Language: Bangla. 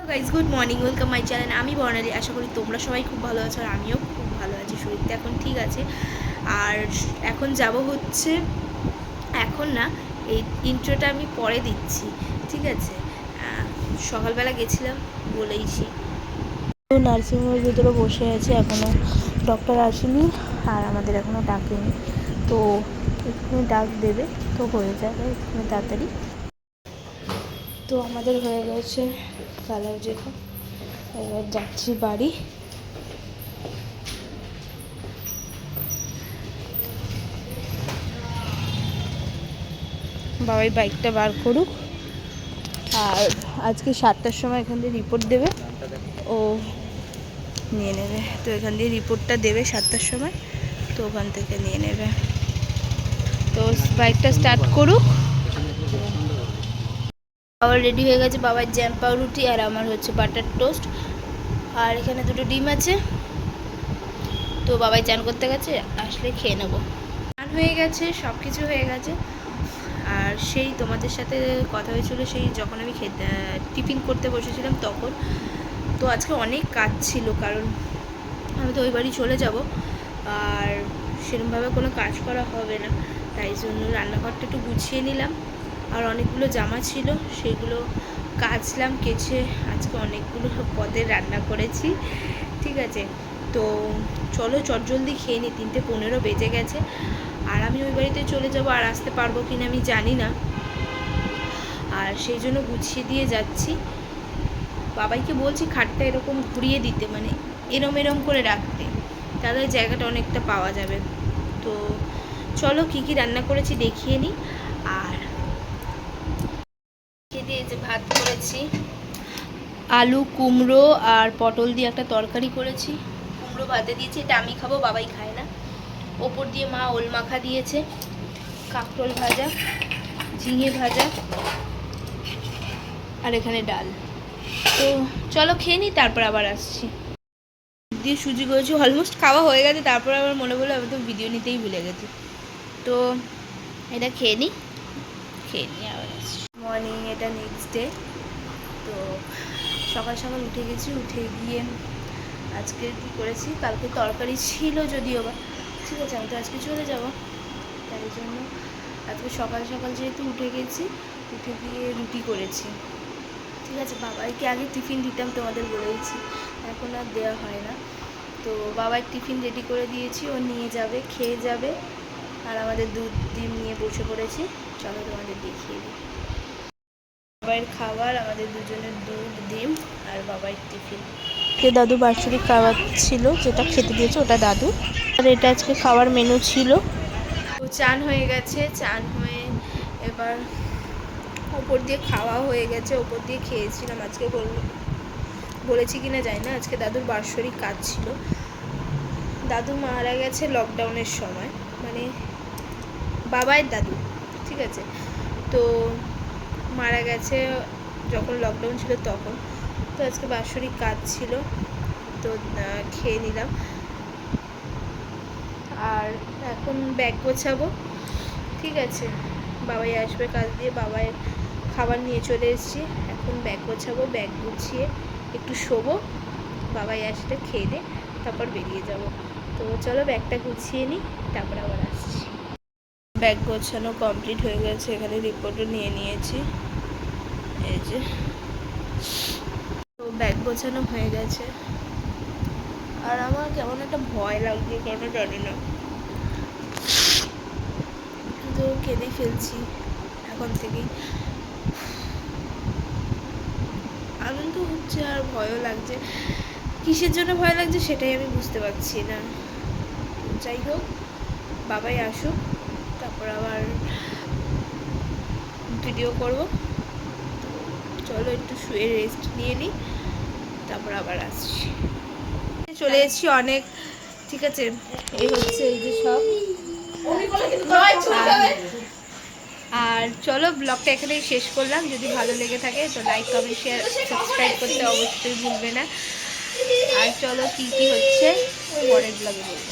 Guys good morning, welcome my channel. আমি বর্ণালী। আশা করি তোমরা সবাই খুব ভালো আছো, আর আমিও খুব ভালো আছি। শরীরটা এখন ঠিক আছে। আর এখন যাব হচ্ছে, এখন না, এই ইন্ট্রোটা আমি পরে দিচ্ছি, ঠিক আছে? সকালবেলা গেছিলাম বলেইছি। নার্সিংহোমের ভিতরে বসে আছে, এখনও ডক্টর আসেনি আর আমাদের এখনও ডাকেনি। তো এক্ষুনি ডাক দেবে, তো হয়ে যাবে এক্ষুনি তাড়াতাড়ি। তো আমাদের হয়ে গেছে কালার যেটা, এবার যাচ্ছি বাড়ি। বাবাই বাইকটা বার করুক, আর আজকে 7টার সময় এখান দিয়ে রিপোর্ট দেবে, ও নিয়ে নেবে। তো এখান দিয়ে রিপোর্টটা দেবে 7টার সময়, তো ওখান থেকে নিয়ে নেবে। তো বাইকটা স্টার্ট করুক। বাবার রেডি হয়ে গেছে, বাবার জ্যাম পাউরুটি আর আমার হচ্ছে বাটার টোস্ট, আর এখানে দুটো ডিম আছে। তো বাবাই চান করতে গেছে, আসলে খেয়ে নেবো। চান হয়ে গেছে, সব কিছু হয়ে গেছে। আর সেই তোমাদের সাথে কথা হয়েছিল সেই যখন আমি টিফিন করতে বসেছিলাম তখন। তো আজকে অনেক কাজ ছিল, কারণ আমি তো ওই বাড়ি চলে যাব, আর সেরকমভাবে কোনো কাজ করা হবে না, তাই জন্য রান্নাঘরটা একটু গুছিয়ে নিলাম। আর অনেকগুলো জামা ছিল, সেগুলো কাচলাম, কেচে আজকে অনেকগুলো পদের রান্না করেছি, ঠিক আছে? তো চলো চটজলদি খেয়ে নিই, 3:15 বেজে গেছে। আর আমি ওই বাড়িতে চলে যাব, আর আসতে পারবো কিনা আমি জানি না, আর সেই জন্য গুছিয়ে দিয়ে যাচ্ছি। বাবাইকে বলছি খাটটা এরকম ঘুরিয়ে দিতে, মানে এরম করে রাখতে, তাহলে জায়গাটা অনেকটা পাওয়া যাবে। তো চলো কি কি রান্না করেছি দেখিয়ে নিই। আর দিয়ে যে ভাত করেছি, আলু কুমড়ো আর পটল দিয়ে একটা তরকারি করেছি, কুমড়ো ভাতে দিয়েছি, এটা আমি খাবো, বাবাই খায় না। ওপর দিয়ে মা ওল মাখা দিয়েছে, কাঁকরোল ভাজা, ঝিঙে ভাজা, আর এখানে ডাল। তো চলো খেয়ে নিই, তারপর আবার আসছি। দিয়ে সুজি করেছি, অলমোস্ট খাওয়া হয়ে গেছে, তারপর আবার মনে পড়লো আমি তো ভিডিও নিতেই ভুলে গেছি। তো এটা খেয়ে নিই আবার আসছি। মর্নিং, এটা নেক্সট ডে। তো সকাল সকাল উঠে গেছি, উঠে গিয়ে আজকে কী করেছি, কালকে তরকারি ছিল যদিও বা, ঠিক আছে, আমি তো আজকে চলে যাব, তাই জন্য আজকে সকাল সকাল যেহেতু উঠে গেছি, উঠে গিয়ে রুটি করেছি, ঠিক আছে? বাবাইকে আগে টিফিন দিতাম, তোমাদের বলেইছি, এখন আর দেওয়া হয় না। তো বাবার টিফিন রেডি করে দিয়েছি, ও নিয়ে যাবে, খেয়ে যাবে। আর আমাদের দুধ ডিম নিয়ে বসে পড়েছি, চলো তোমাদের দেখিয়ে দিই। বাবার খাবার, আমাদের দুজনের দুধ ডিম আর বাবার টিফিন। দাদু বাৎসরিক খাবার ছিল, যেটা খেতে দিয়েছে ওটা দাদু, আর এটা আজকে খাওয়ার মেনু ছিল। তো চান হয়ে গেছে, চান হয়ে এবার ওপর দিয়ে খাওয়া হয়ে গেছে, ওপর দিয়ে খেয়েছিলাম। আজকে বলেছি কিনা জানি না, আজকে দাদুর বাৎসরিক কাজ ছিল। দাদু মারা গেছে লকডাউনের সময়, মানে বাবার দাদু, ঠিক আছে? তো মারা গেছে যখন লকডাউন ছিল তখন। তো আজকে বাৎসরিক কাজ ছিল, তো খেয়ে নিলাম। আর এখন ব্যাগ গোছাবো, ঠিক আছে? বাবাই আসবে কাজ দিয়ে, বাবাই খাবার নিয়ে চলে এসেছি, এখন ব্যাগ গোছাবো, ব্যাগ গুছিয়ে একটু শোবো, বাবাই আসলে খেয়ে দে, তারপর বেরিয়ে যাব। তো চলো ব্যাগটা গুছিয়ে নিই, তারপর আবার আসছি। ব্যাগ গোছানো কমপ্লিট হয়ে গেছে, এখানে রিপোর্টও নিয়ে নিয়েছি, এই যে। তো ব্যাগ গোছানো হয়ে গেছে, আর আমার কেমন একটা ভয় লাগছে, কেন জানি না, তো কেঁদে ফেলছি এখন থেকেই। আনন্দ হচ্ছে আর ভয়ও লাগছে, কিসের জন্য ভয় লাগছে সেটাই আমি বুঝতে পারছি না। যাই হোক, বাবাই আসুক, তারপর আবার ভিডিও করব। চলো একটু শুয়ে রেস্ট নিয়ে নিই, তারপর আবার আসছি। চলে এসেছি অনেক, ঠিক আছে? এই হচ্ছে, এই যে সব। আর চলো ব্লগটা এখানেই শেষ করলাম। যদি ভালো লেগে থাকে তো লাইক কমেন্ট শেয়ার সাবস্ক্রাইব করতে অবশ্যই ভুলবে না। আর চলো কি কি হচ্ছে পরের ব্লগে বলবো।